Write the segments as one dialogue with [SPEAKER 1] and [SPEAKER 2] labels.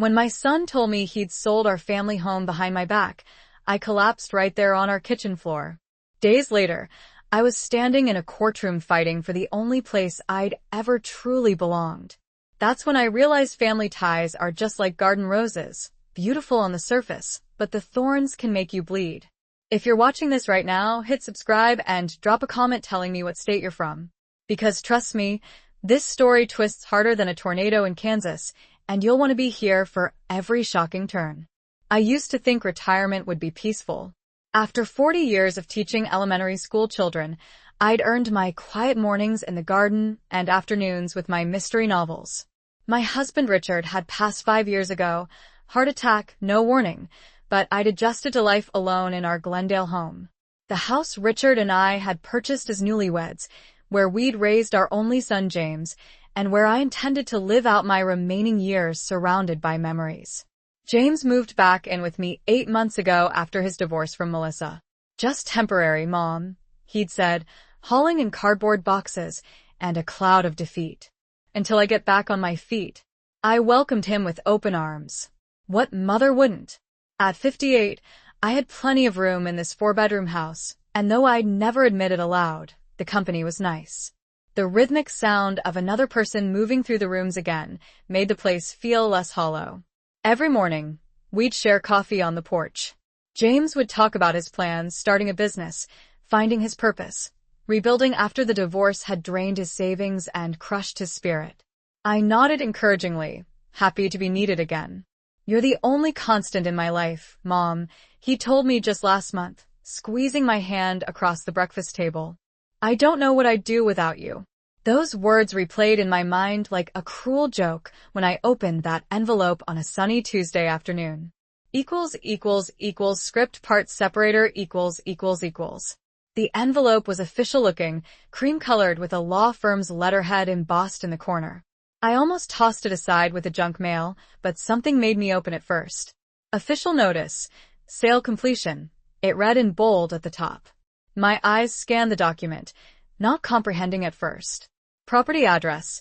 [SPEAKER 1] When my son told me he'd sold our family home behind my back, I collapsed right there on our kitchen floor. Days later, I was standing in a courtroom fighting for the only place I'd ever truly belonged. That's when I realized family ties are just like garden roses, beautiful on the surface, but the thorns can make you bleed. If you're watching this right now, hit subscribe and drop a comment telling me what state you're from. Because trust me, this story twists harder than a tornado in Kansas, and you'll want to be here for every shocking turn. I used to think retirement would be peaceful. After 40 years of teaching elementary school children, I'd earned my quiet mornings in the garden and afternoons with my mystery novels. My husband Richard had passed 5 years ago, heart attack, no warning, but I'd adjusted to life alone in our Glendale home. The house Richard and I had purchased as newlyweds, where we'd raised our only son James, and where I intended to live out my remaining years surrounded by memories. James moved back in with me 8 months ago after his divorce from Melissa. "Just temporary, Mom," he'd said, hauling in cardboard boxes and a cloud of defeat. "Until I get back on my feet." I welcomed him with open arms. What mother wouldn't? At 58, I had plenty of room in this 4-bedroom house, and though I'd never admit it aloud, the company was nice. The rhythmic sound of another person moving through the rooms again made the place feel less hollow. Every morning, we'd share coffee on the porch. James would talk about his plans, starting a business, finding his purpose, rebuilding after the divorce had drained his savings and crushed his spirit. I nodded encouragingly, happy to be needed again. "You're the only constant in my life, Mom," he told me just last month, squeezing my hand across the breakfast table. "I don't know what I'd do without you." Those words replayed in my mind like a cruel joke when I opened that envelope on a sunny Tuesday afternoon. Script parts separator . The envelope was official looking, cream-colored with a law firm's letterhead embossed in the corner. I almost tossed it aside with the junk mail, but something made me open it first. "Official notice. Sale completion." It read in bold at the top. My eyes scanned the document, not comprehending at first. Property address,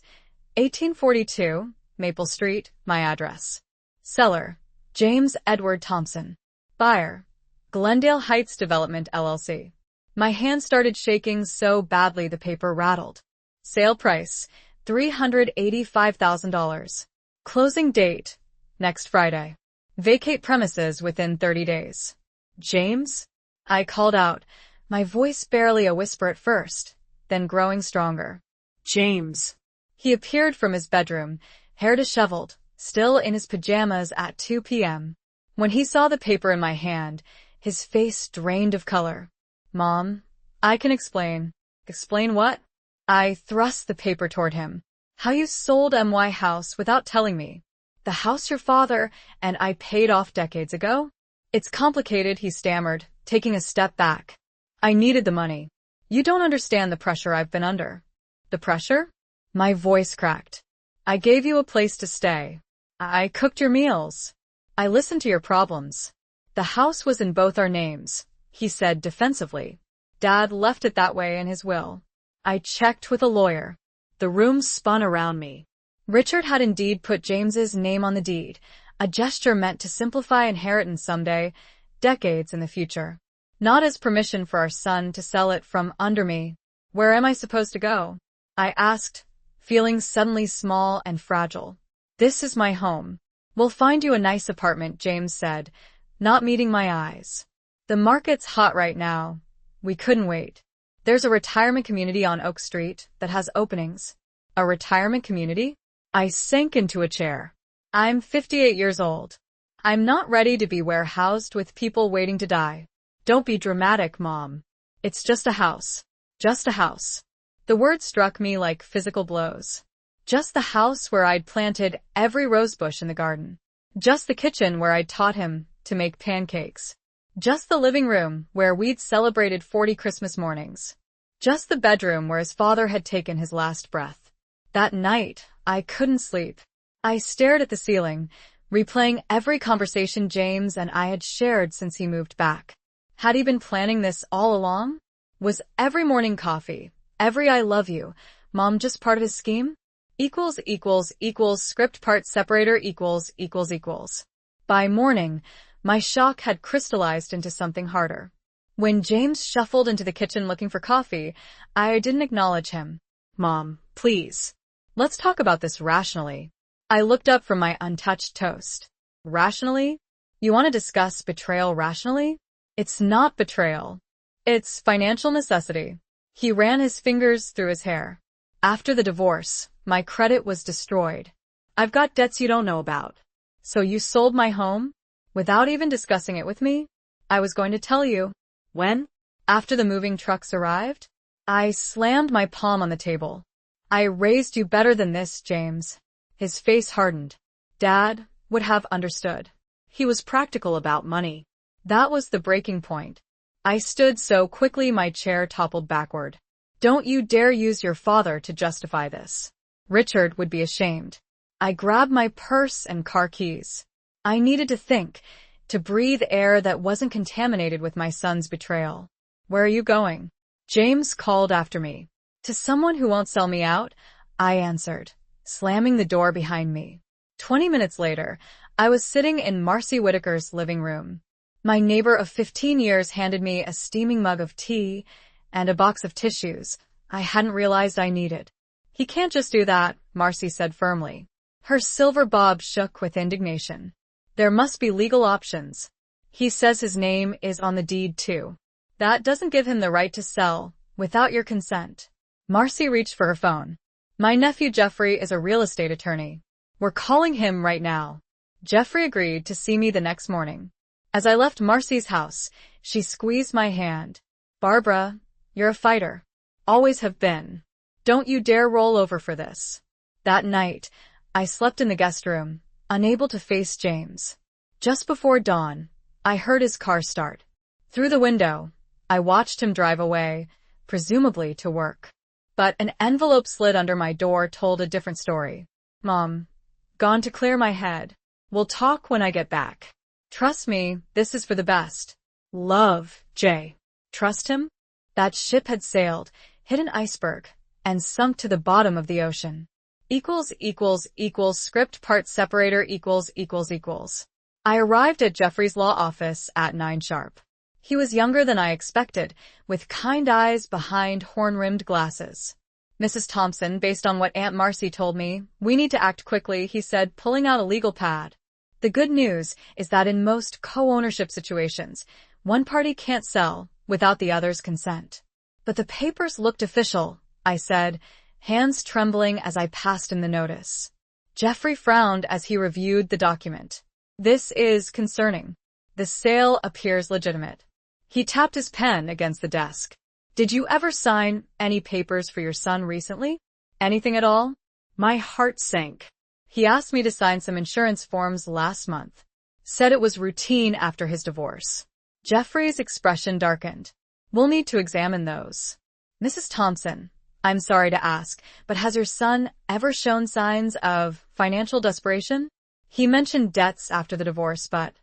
[SPEAKER 1] 1842, Maple Street, my address. Seller, James Edward Thompson. Buyer, Glendale Heights Development, LLC. My hand started shaking so badly the paper rattled. Sale price, $385,000. Closing date, next Friday. Vacate premises within 30 days. "James?" I called out, my voice barely a whisper at first, then growing stronger. "James." He appeared from his bedroom, hair disheveled, still in his pajamas at 2 p.m. When he saw the paper in my hand, his face drained of color. "Mom, I can explain." "Explain what?" I thrust the paper toward him. "How you sold MY house without telling me. The house your father and I paid off decades ago?" "It's complicated," he stammered, taking a step back. "I needed the money. You don't understand the pressure I've been under." "The pressure?" My voice cracked. "I gave you a place to stay. I cooked your meals. I listened to your problems. The house was in both our names," he said defensively. "Dad left it that way in his will." I checked with a lawyer. The room spun around me. Richard had indeed put James's name on the deed, a gesture meant to simplify inheritance someday, decades in the future. Not as permission for our son to sell it from under me. "Where am I supposed to go?" I asked, feeling suddenly small and fragile. "This is my home." "We'll find you a nice apartment," James said, not meeting my eyes. "The market's hot right now. We couldn't wait. There's a retirement community on Oak Street that has openings." "A retirement community?" I sank into a chair. "I'm 58 years old. I'm not ready to be warehoused with people waiting to die." "Don't be dramatic, Mom. It's just a house. Just a house." The word struck me like physical blows. Just the house where I'd planted every rosebush in the garden. Just the kitchen where I'd taught him to make pancakes. Just the living room where we'd celebrated 40 Christmas mornings. Just the bedroom where his father had taken his last breath. That night, I couldn't sleep. I stared at the ceiling, replaying every conversation James and I had shared since he moved back. Had he been planning this all along? Was every morning coffee, every "I love you, Mom" just part of his scheme? Script part separator equals. By morning, my shock had crystallized into something harder. When James shuffled into the kitchen looking for coffee, I didn't acknowledge him. Mom, please. Let's talk about this rationally. I looked up from my untouched toast. Rationally? You want to discuss betrayal rationally? It's not betrayal. It's financial necessity. He ran his fingers through his hair. After the divorce, my credit was destroyed. I've got debts you don't know about. So you sold my home? Without even discussing it with me? I was going to tell you. When? After the moving trucks arrived? I slammed my palm on the table. I raised you better than this, James. His face hardened. Dad would have understood. He was practical about money. That was the breaking point. I stood so quickly my chair toppled backward. Don't you dare use your father to justify this. Richard would be ashamed. I grabbed my purse and car keys. I needed to think, to breathe air that wasn't contaminated with my son's betrayal. Where are you going? James called after me. To someone who won't sell me out, I answered, slamming the door behind me. 20 minutes later, I was sitting in Marcy Whitaker's living room. My neighbor of 15 years handed me a steaming mug of tea and a box of tissues I hadn't realized I needed. He can't just do that, Marcy said firmly. Her silver bob shook with indignation. There must be legal options. He says his name is on the deed too. That doesn't give him the right to sell without your consent. Marcy reached for her phone. My nephew Jeffrey is a real estate attorney. We're calling him right now. Jeffrey agreed to see me the next morning. As I left Marcy's house, she squeezed my hand. Barbara, you're a fighter. Always have been. Don't you dare roll over for this. That night, I slept in the guest room, unable to face James. Just before dawn, I heard his car start. Through the window, I watched him drive away, presumably to work. But an envelope slid under my door told a different story. Mom, gone to clear my head. We'll talk when I get back. Trust me, this is for the best. Love, Jay. Trust him? That ship had sailed, hit an iceberg, and sunk to the bottom of the ocean. Script part separator equals. I arrived at Jeffrey's law office at 9 sharp. He was younger than I expected, with kind eyes behind horn-rimmed glasses. Mrs. Thompson, based on what Aunt Marcy told me, we need to act quickly, he said, pulling out a legal pad. The good news is that in most co-ownership situations, one party can't sell without the other's consent. But the papers looked official, I said, hands trembling as I passed him the notice. Jeffrey frowned as he reviewed the document. This is concerning. The sale appears legitimate. He tapped his pen against the desk. Did you ever sign any papers for your son recently? Anything at all? My heart sank. He asked me to sign some insurance forms last month. Said it was routine after his divorce. Jeffrey's expression darkened. We'll need to examine those. Mrs. Thompson, I'm sorry to ask, but has your son ever shown signs of financial desperation? He mentioned debts after the divorce, but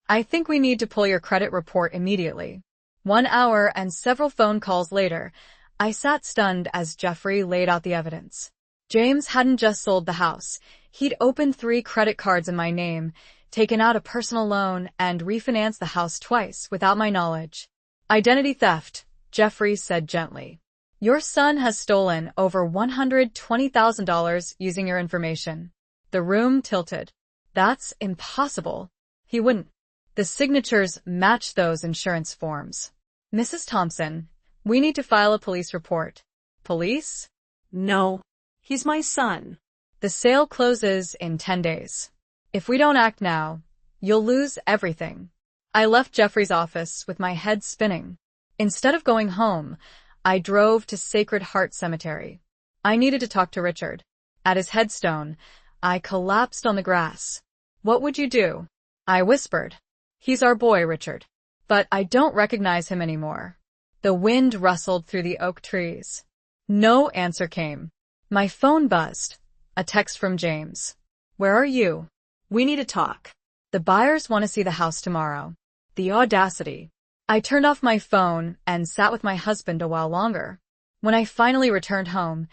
[SPEAKER 1] I think we need to pull your credit report immediately. 1 hour and several phone calls later, I sat stunned as Jeffrey laid out the evidence. James hadn't just sold the house. He'd opened 3 credit cards in my name, taken out a personal loan, and refinanced the house twice without my knowledge. Identity theft, Jeffrey said gently. Your son has stolen over $120,000 using your information. The room tilted. That's impossible. He wouldn't. The signatures match those insurance forms. Mrs. Thompson, we need to file a police report. Police? No. He's my son. The sale closes in 10 days. If we don't act now, you'll lose everything. I left Jeffrey's office with my head spinning. Instead of going home, I drove to Sacred Heart Cemetery. I needed to talk to Richard. At his headstone, I collapsed on the grass. What would you do? I whispered. He's our boy, Richard. But I don't recognize him anymore. The wind rustled through the oak trees. No answer came. My phone buzzed. A text from James. Where are you? We need to talk. The buyers want to see the house tomorrow. The audacity. I turned off my phone and sat with my husband a while longer. When I finally returned home,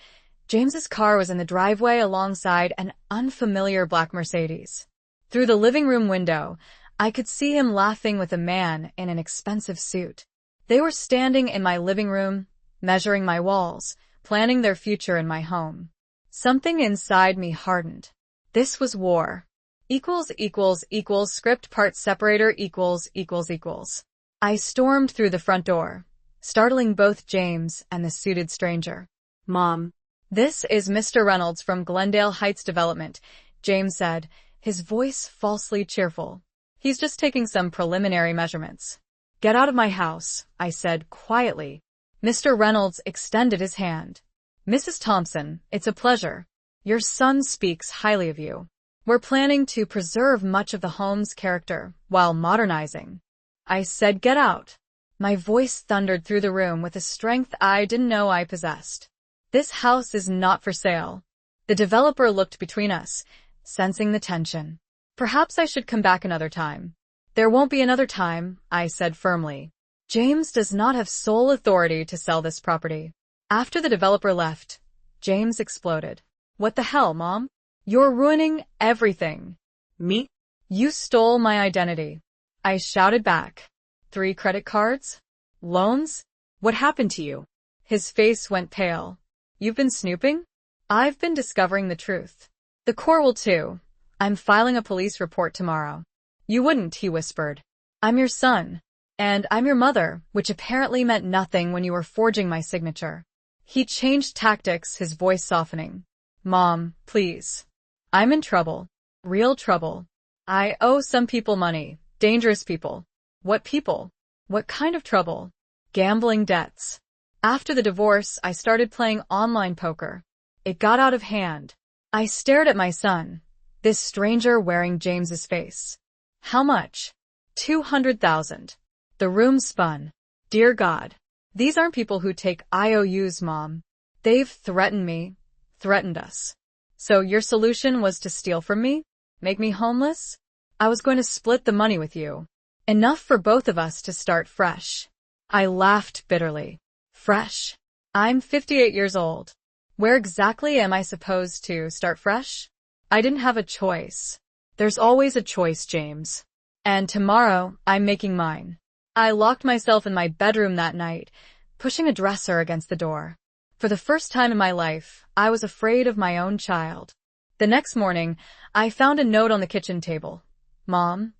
[SPEAKER 1] James's car was in the driveway alongside an unfamiliar black Mercedes. Through the living room window, I could see him laughing with a man in an expensive suit. They were standing in my living room, measuring my walls, planning their future in my home. Something inside me hardened. This was war. Script part separator ===. I stormed through the front door, startling both James and the suited stranger.
[SPEAKER 2] Mom.
[SPEAKER 1] This is Mr. Reynolds from Glendale Heights Development, James said, his voice falsely cheerful. He's just taking some preliminary measurements. Get out of my house, I said quietly. Mr. Reynolds extended his hand. Mrs. Thompson, it's a pleasure. Your son speaks highly of you. We're planning to preserve much of the home's character while modernizing. I said get out. My voice thundered through the room with a strength I didn't know I possessed. This house is not for sale. The developer looked between us, sensing the tension. Perhaps I should come back another time. There won't be another time, I said firmly. James does not have sole authority to sell this property. After the developer left, James exploded. What the hell, Mom? You're ruining everything.
[SPEAKER 2] Me?
[SPEAKER 1] You stole my identity. I shouted back. 3 credit cards? Loans? What happened to you? His face went pale. You've been snooping? I've been discovering the truth. The court will too. I'm filing a police report tomorrow. You wouldn't, he whispered. I'm your son. And I'm your mother, which apparently meant nothing when you were forging my signature. He changed tactics, his voice softening. Mom, please. I'm in trouble. Real trouble. I owe some people money. Dangerous people. What people? What kind of trouble? Gambling debts. After the divorce, I started playing online poker. It got out of hand. I stared at my son, this stranger wearing James's face. How much? 200,000. The room spun. Dear God. These aren't people who take IOUs, Mom. They've threatened me. Threatened us. So your solution was to steal from me? Make me homeless? I was going to split the money with you. Enough for both of us to start fresh. I laughed bitterly. Fresh? I'm 58 years old. Where exactly am I supposed to start fresh? I didn't have a choice. There's always a choice, James. And tomorrow, I'm making mine. I locked myself in my bedroom that night, pushing a dresser against the door. For the first time in my life, I was afraid of my own child. The next morning, I found a note on the kitchen table. Mom,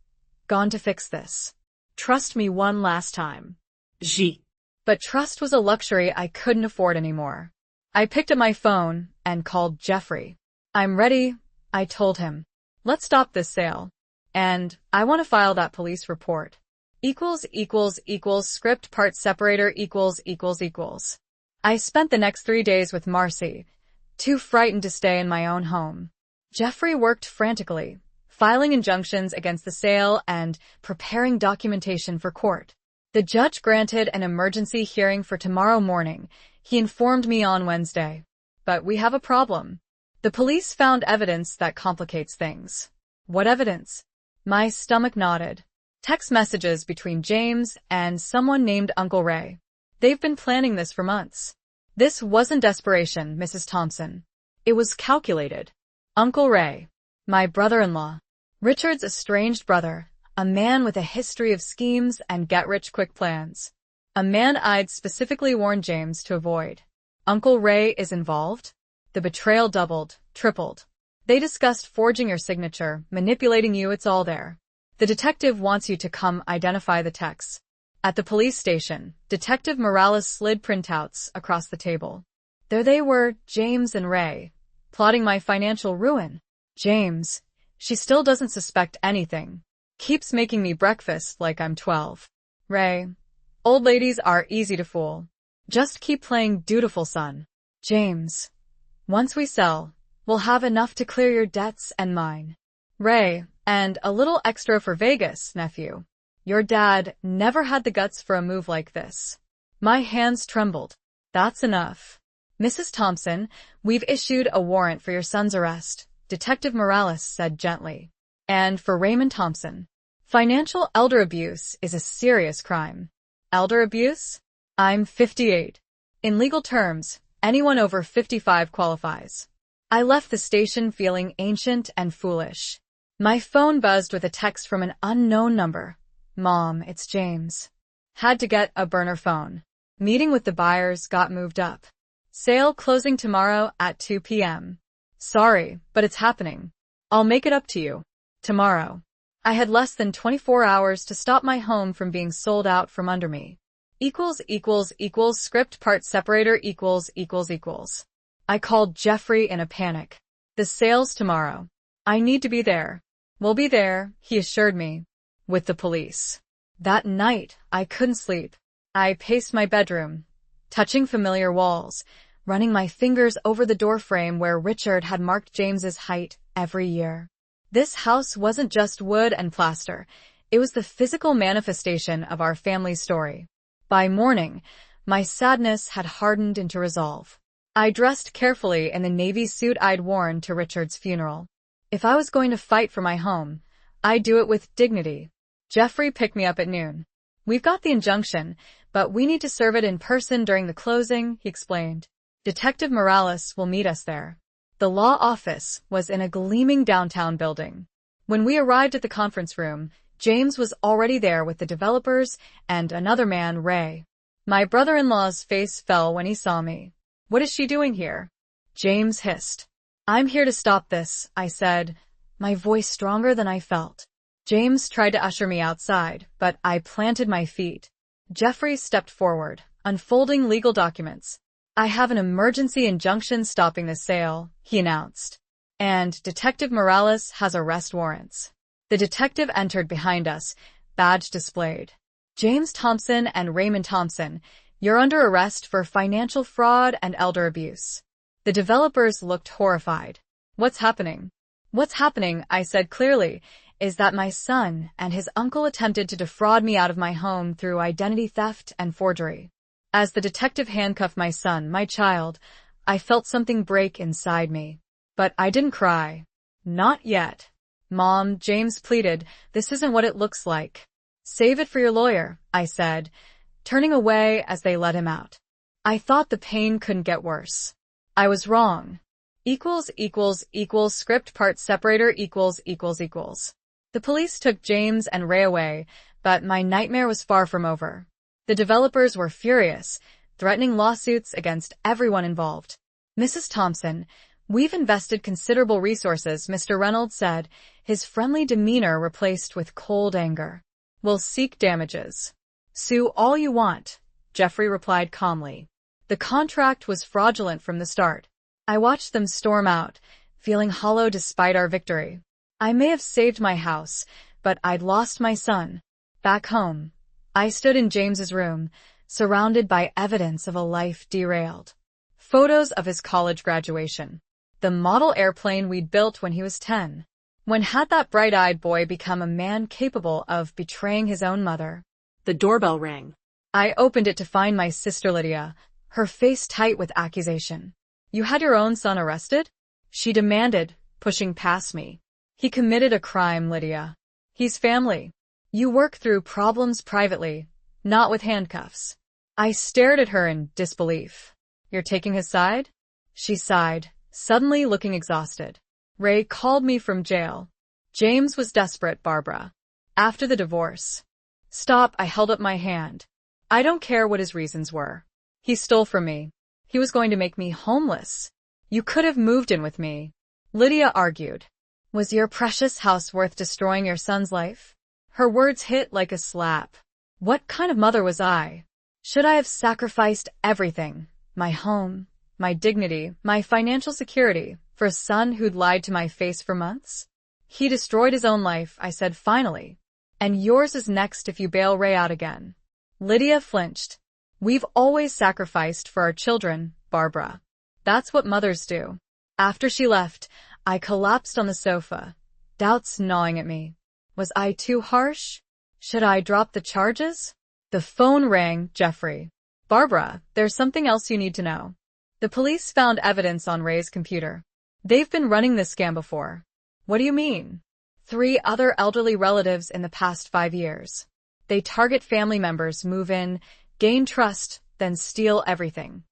[SPEAKER 1] gone to fix this. Trust me one last time.
[SPEAKER 2] G.
[SPEAKER 1] But trust was a luxury I couldn't afford anymore. I picked up my phone and called Jeffrey. I'm ready, I told him. Let's stop this sale. And I want to file that police report. Script part separator ===. I spent the next 3 days with Marcy, too frightened to stay in my own home. Jeffrey worked frantically, filing injunctions against the sale and preparing documentation for court. The judge granted an emergency hearing for tomorrow morning, he informed me on Wednesday. But we have a problem. The police found evidence that complicates things. What evidence? My stomach nodded. Text messages between James and someone named Uncle Ray. They've been planning this for months. This wasn't desperation, Mrs. Thompson. It was calculated. Uncle Ray, my brother-in-law, Richard's estranged brother, a man with a history of schemes and get-rich-quick plans. A man I'd specifically warned James to avoid. Uncle Ray is involved? The betrayal doubled, tripled. They discussed forging your signature, manipulating you, it's all there. The detective wants you to come identify the texts. At the police station, Detective Morales slid printouts across the table. There they were, James and Ray, plotting my financial ruin. James, she still doesn't suspect anything. Keeps making me breakfast like I'm 12. Ray, old ladies are easy to fool. Just keep playing dutiful son. James, once we sell, we'll have enough to clear your debts and mine. Ray, and a little extra for Vegas, nephew. Your dad never had the guts for a move like this. My hands trembled. That's enough. Mrs. Thompson, we've issued a warrant for your son's arrest, Detective Morales said gently. And for Raymond Thompson. Financial elder abuse is a serious crime. Elder abuse? I'm 58. In legal terms, Anyone over 55 qualifies. I left the station feeling ancient and foolish. My phone buzzed with a text from an unknown number. Mom, it's James. Had to get a burner phone. Meeting with the buyers got moved up. Sale closing tomorrow at 2 p.m. Sorry, but it's happening. I'll make it up to you. Tomorrow. I had less than 24 hours to stop my home from being sold out from under me. Script part separator equals. I called Jeffrey in a panic. The sale's tomorrow. I need to be there. We'll be there, he assured me. With the police. That night, I couldn't sleep. I paced my bedroom, touching familiar walls, running my fingers over the doorframe where Richard had marked James's height every year. This house wasn't just wood and plaster. It was the physical manifestation of our family story. By morning, my sadness had hardened into resolve. I dressed carefully in the navy suit I'd worn to Richard's funeral. If I was going to fight for my home, I'd do it with dignity. Jeffrey picked me up at noon. We've got the injunction, but we need to serve it in person during the closing, he explained. Detective Morales will meet us there. The law office was in a gleaming downtown building. When we arrived at the conference room, James was already there with the developers and another man, Ray. My brother-in-law's face fell when he saw me. What is she doing here? James hissed. I'm here to stop this, I said, my voice stronger than I felt. James tried to usher me outside, but I planted my feet. Jeffrey stepped forward, unfolding legal documents. I have an emergency injunction stopping the sale, he announced. And Detective Morales has arrest warrants. The detective entered behind us, badge displayed. James Thompson and Raymond Thompson, you're under arrest for financial fraud and elder abuse. The developers looked horrified. What's happening? What's happening, I said clearly, is that my son and his uncle attempted to defraud me out of my home through identity theft and forgery. As the detective handcuffed my son, my child, I felt something break inside me. But I didn't cry. Not yet. Mom, James pleaded, this isn't what it looks like. Save it for your lawyer, I said, turning away as they let him out. I thought the pain couldn't get worse. I was wrong. Script part separator equals. The police took James and Ray away, but my nightmare was far from over. The developers were furious, threatening lawsuits against everyone involved. Mrs. Thompson, we've invested considerable resources, Mr. Reynolds said, his friendly demeanor replaced with cold anger. We'll seek damages. Sue all you want, Jeffrey replied calmly. The contract was fraudulent from the start. I watched them storm out, feeling hollow despite our victory. I may have saved my house, but I'd lost my son. Back home, I stood in James's room, surrounded by evidence of a life derailed. Photos of his college graduation. The model airplane we'd built when he was 10. When had that bright-eyed boy become a man capable of betraying his own mother?
[SPEAKER 2] The doorbell rang.
[SPEAKER 1] I opened it to find my sister Lydia, her face tight with accusation. You had your own son arrested? She demanded, pushing past me. He committed a crime, Lydia. He's family. You work through problems privately, not with handcuffs. I stared at her in disbelief. You're taking his side? She sighed, suddenly looking exhausted. Ray called me from jail. James was desperate, Barbara. After the divorce. Stop, I held up my hand. I don't care what his reasons were. He stole from me. He was going to make me homeless. You could have moved in with me. Lydia argued. Was your precious house worth destroying your son's life? Her words hit like a slap. What kind of mother was I? Should I have sacrificed everything? My home, my dignity, my financial security, for a son who'd lied to my face for months? He destroyed his own life, I said finally. And yours is next if you bail Ray out again. Lydia flinched. We've always sacrificed for our children, Barbara. That's what mothers do. After she left, I collapsed on the sofa, doubts gnawing at me. Was I too harsh? Should I drop the charges? The phone rang, Jeffrey. Barbara, there's something else you need to know. The police found evidence on Ray's computer. They've been running this scam before. What do you mean? 3 other elderly relatives in the past 5 years. They target family members, move in, gain trust, then steal everything.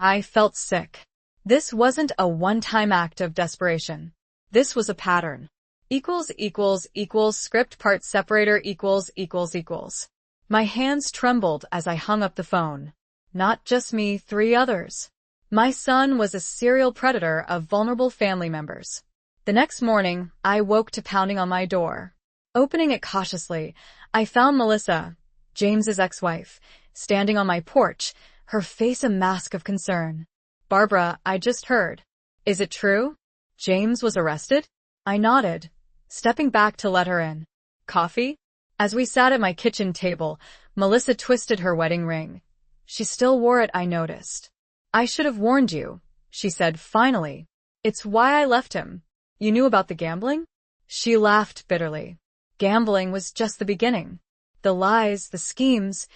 [SPEAKER 1] I felt sick. This wasn't a one-time act of desperation. This was a pattern. Script part separator equals. My hands trembled as I hung up the phone. Not just me, 3 others. My son was a serial predator of vulnerable family members. The next morning, I woke to pounding on my door. Opening it cautiously, I found Melissa, James's ex-wife, standing on my porch, her face a mask of concern. "Barbara, I just heard. Is it true? James was arrested?" I nodded, stepping back to let her in. "Coffee?" As we sat at my kitchen table, Melissa twisted her wedding ring. She still wore it, I noticed. "I should have warned you," she said finally. "It's why I left him. You knew about the gambling?" She laughed bitterly. Gambling was just the beginning. The lies, the schemes.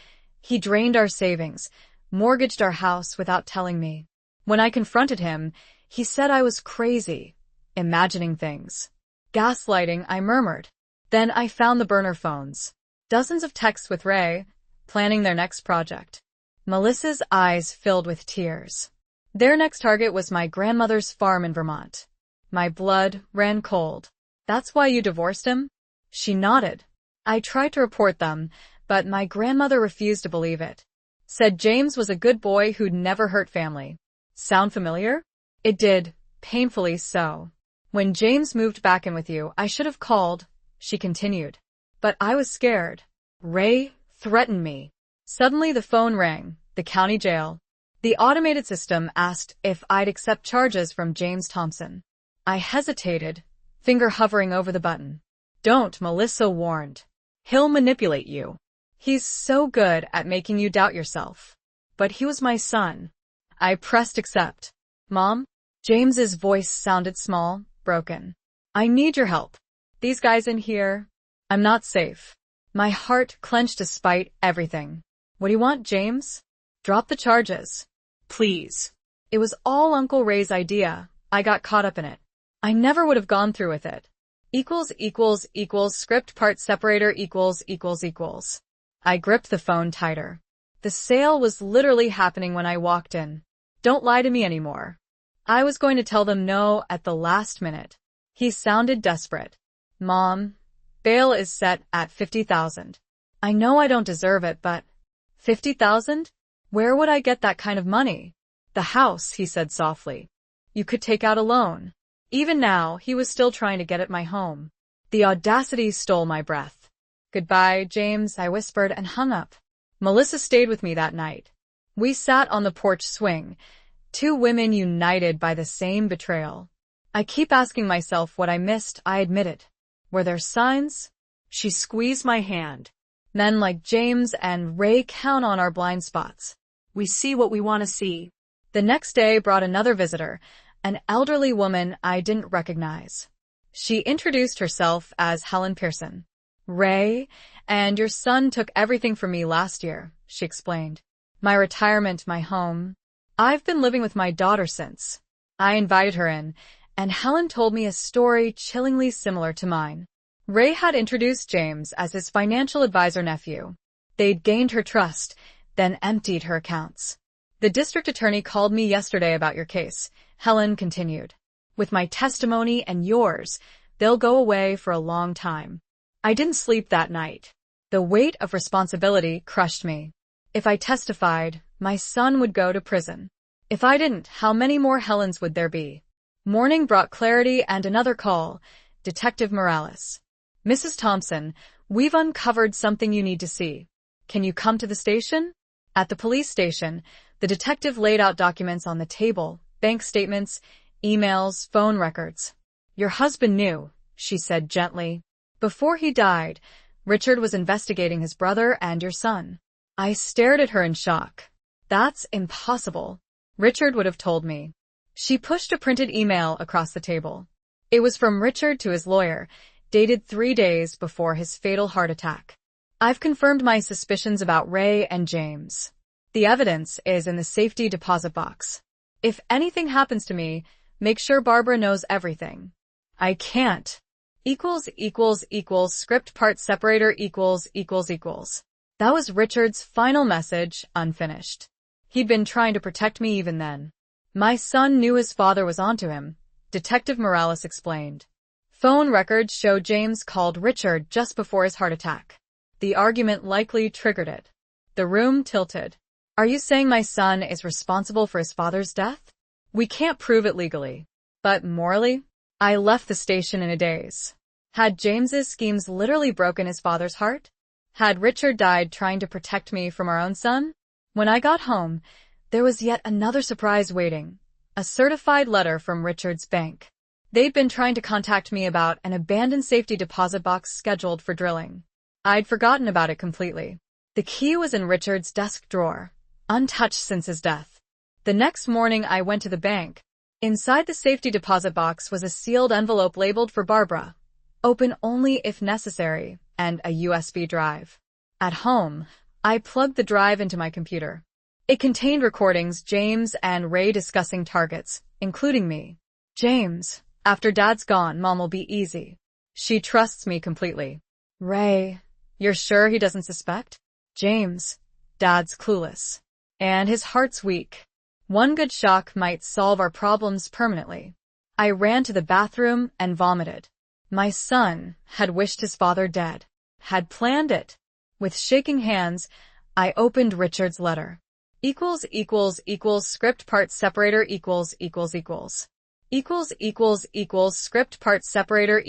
[SPEAKER 1] He drained our savings, mortgaged our house without telling me. When I confronted him, he said I was crazy, imagining things. "Gaslighting," I murmured. Then I found the burner phones. Dozens of texts with Ray, planning their next project. Melissa's eyes filled with tears. Their next target was my grandmother's farm in Vermont. My blood ran cold. "That's why you divorced him?" She nodded. "I tried to report them, but my grandmother refused to believe it. Said James was a good boy who'd never hurt family." Sound familiar? It did, painfully so. "When James moved back in with you, I should have called," she continued. "But I was scared. Ray threatened me." Suddenly the phone rang, the county jail. The automated system asked if I'd accept charges from James Thompson. I hesitated, finger hovering over the button. "Don't," Melissa warned. "He'll manipulate you. He's so good at making you doubt yourself." "But he was my son." I pressed accept. "Mom?" James's voice sounded small, broken. "I need your help. These guys in here, I'm not safe." My heart clenched despite everything. "What do you want, James?" "Drop the charges. Please." It was all Uncle Ray's idea. I got caught up in it. I never would have gone through with it. Script part separator equals. I gripped the phone tighter. The sale was literally happening when I walked in. "Don't lie to me anymore." I was going to tell them no at the last minute. He sounded desperate. "Mom, bail is set at $50,000. I know I don't deserve it, but..." $50,000? Where would I get that kind of money? "The house," he said softly. "You could take out a loan." Even now, he was still trying to get at my home. The audacity stole my breath. "Goodbye, James," I whispered and hung up. Melissa stayed with me that night. We sat on the porch swing, 2 women united by the same betrayal. "I keep asking myself what I missed," I admitted. "Were there signs?" She squeezed my hand. "Men like James and Ray count on our blind spots. We see what we want to see." The next day brought another visitor, an elderly woman I didn't recognize. She introduced herself as Helen Pearson. "Ray and your son took everything from me last year," she explained. "My retirement, my home. I've been living with my daughter since." I invited her in, and Helen told me a story chillingly similar to mine. Ray had introduced James as his financial advisor nephew. They'd gained her trust, then emptied her accounts. "The district attorney called me yesterday about your case," Helen continued. "With my testimony and yours, they'll go away for a long time." I didn't sleep that night. The weight of responsibility crushed me. If I testified, my son would go to prison. If I didn't, how many more Helens would there be? Morning brought clarity and another call. Detective Morales. "Mrs. Thompson, we've uncovered something you need to see. Can you come to the station?" At the police station, the detective laid out documents on the table, bank statements, emails, phone records. "Your husband knew," she said gently. "Before he died, Richard was investigating his brother and your son." I stared at her in shock. "That's impossible. Richard would have told me." She pushed a printed email across the table. It was from Richard to his lawyer, dated 3 days before his fatal heart attack. "I've confirmed my suspicions about Ray and James. The evidence is in the safety deposit box. If anything happens to me, make sure Barbara knows everything." I can't. Script part separator equals. That was Richard's final message, unfinished. He'd been trying to protect me even then. My son knew his father was onto him, Detective Morales explained. Phone records show James called Richard just before his heart attack. The argument likely triggered it. The room tilted. Are you saying my son is responsible for his father's death? We can't prove it legally. But morally? I left the station in a daze. Had James's schemes literally broken his father's heart? Had Richard died trying to protect me from our own son? When I got home, there was yet another surprise waiting. A certified letter from Richard's bank. They'd been trying to contact me about an abandoned safety deposit box scheduled for drilling. I'd forgotten about it completely. The key was in Richard's desk drawer, untouched since his death. The next morning I went to the bank. Inside the safety deposit box was a sealed envelope labeled for Barbara. Open only if necessary, and a USB drive. At home, I plugged the drive into my computer. It contained recordings James and Ray discussing targets, including me. James, after Dad's gone, Mom will be easy. She trusts me completely. Ray, you're sure he doesn't suspect? James, Dad's clueless. And his heart's weak. One good shock might solve our problems permanently. I ran to the bathroom and vomited. My son had wished his father dead. Had planned it. With shaking hands, I opened Richard's letter. Script part separator script part separator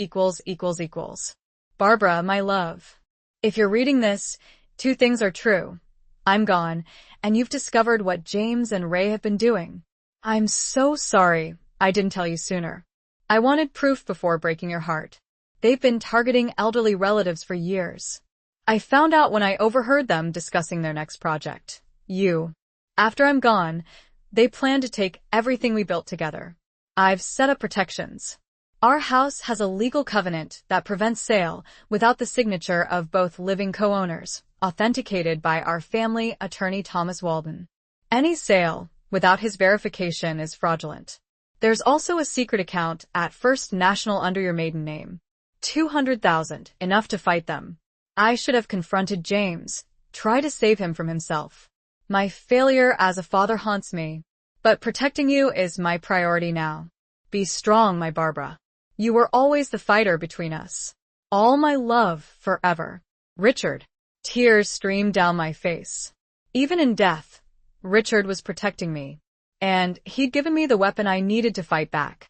[SPEAKER 1] Barbara, my love. If you're reading this, two things are true. I'm gone, and you've discovered what James and Ray have been doing. I'm so sorry I didn't tell you sooner. I wanted proof before breaking your heart. They've been targeting elderly relatives for years. I found out when I overheard them discussing their next project. You. After I'm gone, they plan to take everything we built together. I've set up protections. Our house has a legal covenant that prevents sale without the signature of both living co-owners, authenticated by our family attorney Thomas Walden. Any sale without his verification is fraudulent. There's also a secret account at First National under your maiden name. 200,000, enough to fight them. I should have confronted James, try to save him from himself. My failure as a father haunts me, but protecting you is my priority now. Be strong, my Barbara. You were always the fighter between us. All my love forever. Richard. Tears streamed down my face. Even in death, Richard was protecting me. And he'd given me the weapon I needed to fight back.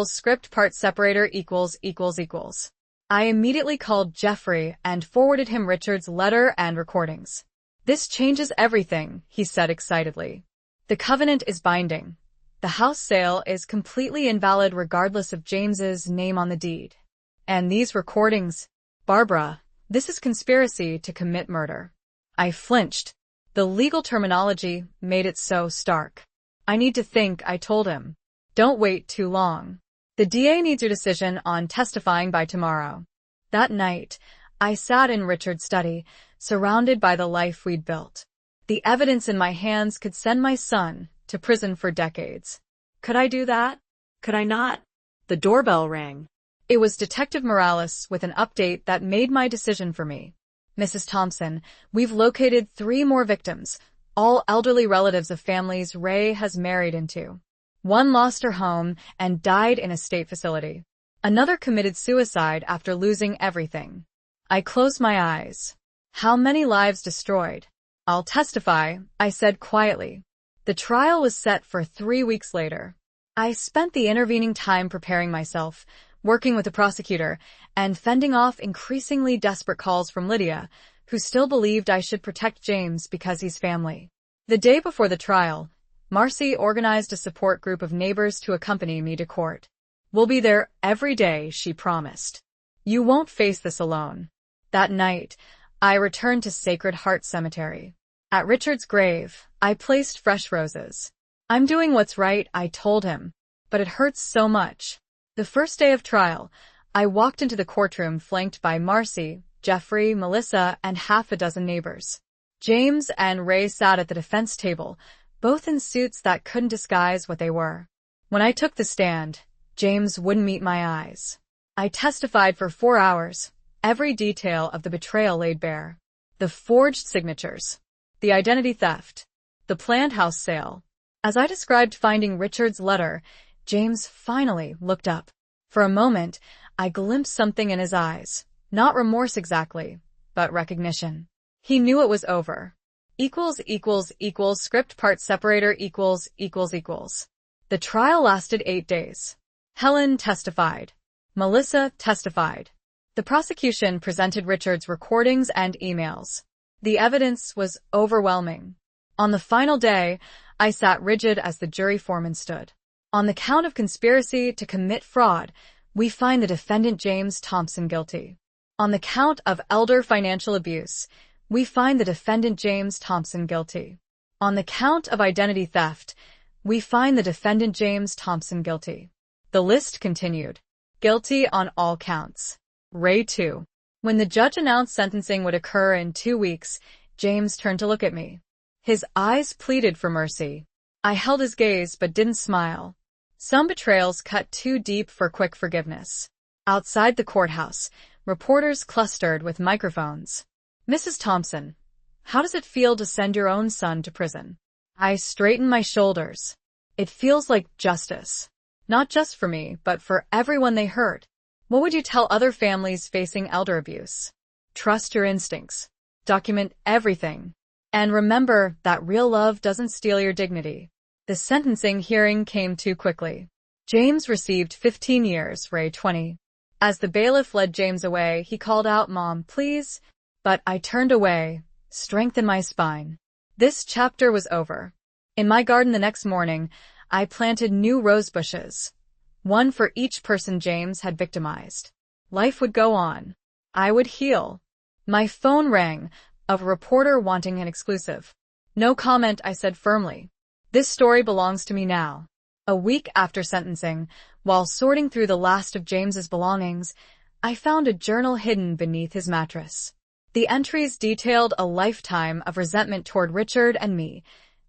[SPEAKER 1] Script part separator . I immediately called Jeffrey and forwarded him Richard's letter and recordings. This changes everything, he said excitedly. The covenant is binding. The house sale is completely invalid regardless of James's name on the deed. And these recordings, Barbara, this is conspiracy to commit murder. I flinched. The legal terminology made it so stark. I need to think, I told him. Don't wait too long. The DA needs your decision on testifying by tomorrow. That night, I sat in Richard's study, surrounded by the life we'd built. The evidence in my hands could send my son to prison for decades. Could I do that? Could I not? The doorbell rang. It was Detective Morales with an update that made my decision for me. Mrs. Thompson, we've located 3 more victims, all elderly relatives of families Ray has married into. One lost her home and died in a state facility. Another committed suicide after losing everything. I closed my eyes. How many lives destroyed? I'll testify, I said quietly. The trial was set for 3 weeks later. I spent the intervening time preparing myself, working with the prosecutor, and fending off increasingly desperate calls from Lydia, who still believed I should protect James because he's family. The day before the trial, Marcy organized a support group of neighbors to accompany me to court. We'll be there every day, she promised. You won't face this alone. That night, I returned to Sacred Heart Cemetery. At Richard's grave, I placed fresh roses. I'm doing what's right, I told him, but it hurts so much. The first day of trial, I walked into the courtroom flanked by Marcy, Jeffrey, Melissa, and half a dozen neighbors. James and Ray sat at the defense table, both in suits that couldn't disguise what they were. When I took the stand, James wouldn't meet my eyes. I testified for 4 hours, every detail of the betrayal laid bare. The forged signatures, the identity theft, the planned house sale. As I described finding Richard's letter, James finally looked up. For a moment, I glimpsed something in his eyes. Not remorse exactly, but recognition. He knew it was over. Script part separator equals. The trial lasted 8 days. Helen testified. Melissa testified. The prosecution presented Richard's recordings and emails. The evidence was overwhelming. On the final day, I sat rigid as the jury foreman stood. On the count of conspiracy to commit fraud, we find the defendant James Thompson guilty. On the count of elder financial abuse, we find the defendant James Thompson guilty. On the count of identity theft, we find the defendant James Thompson guilty. The list continued. Guilty on all counts. Ray 2. When the judge announced sentencing would occur in 2 weeks, James turned to look at me. His eyes pleaded for mercy. I held his gaze but didn't smile. Some betrayals cut too deep for quick forgiveness. Outside the courthouse, reporters clustered with microphones. Mrs. Thompson, how does it feel to send your own son to prison? I straightened my shoulders. It feels like justice. Not just for me, but for everyone they hurt. What would you tell other families facing elder abuse? Trust your instincts. Document everything. And remember that real love doesn't steal your dignity. The sentencing hearing came too quickly. James received 15 years, Ray 20. As the bailiff led James away, he called out, "Mom, please." But I turned away, strength in my spine. This chapter was over. In my garden the next morning, I planted new rose bushes. One for each person James had victimized. Life would go on. I would heal. My phone rang, of a reporter wanting an exclusive. No comment, I said firmly. This story belongs to me now. A week after sentencing, while sorting through the last of James's belongings, I found a journal hidden beneath his mattress. The entries detailed a lifetime of resentment toward Richard and me,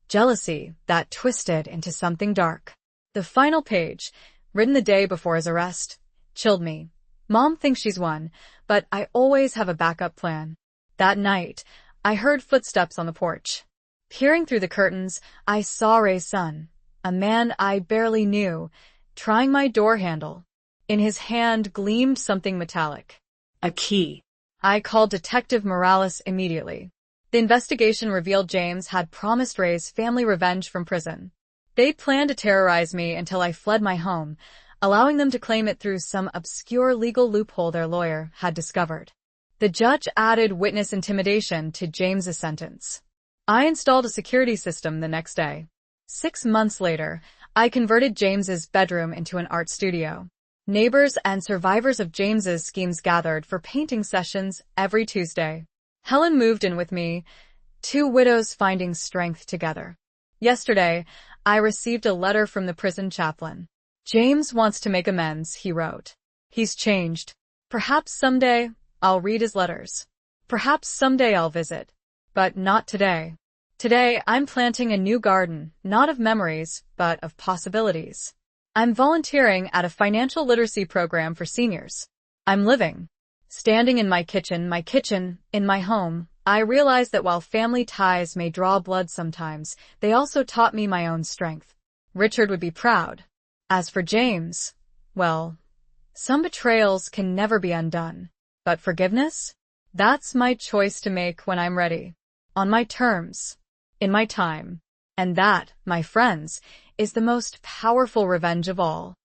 [SPEAKER 1] jealousy that twisted into something dark. The final page, written the day before his arrest, chilled me. Mom thinks she's won, but I always have a backup plan. That night, I heard footsteps on the porch. Peering through the curtains, I saw Ray's son, a man I barely knew, trying my door handle. In his hand gleamed something metallic. A key. I called Detective Morales immediately. The investigation revealed James had promised Ray's family revenge from prison. They'd planned to terrorize me until I fled my home, allowing them to claim it through some obscure legal loophole their lawyer had discovered. The judge added witness intimidation to James's sentence. I installed a security system the next day. 6 months later, I converted James's bedroom into an art studio. Neighbors and survivors of James's schemes gathered for painting sessions every Tuesday. Helen moved in with me, 2 widows finding strength together. Yesterday, I received a letter from the prison chaplain. James wants to make amends, he wrote. He's changed. Perhaps someday I'll read his letters. Perhaps someday I'll visit. But not today. Today, I'm planting a new garden, not of memories, but of possibilities. I'm volunteering at a financial literacy program for seniors. I'm living. Standing in my kitchen, in my home, I realize that while family ties may draw blood sometimes, they also taught me my own strength. Richard would be proud. As for James, well, some betrayals can never be undone. But forgiveness? That's my choice to make when I'm ready. On my terms. In my time. And that, my friends, is the most powerful revenge of all.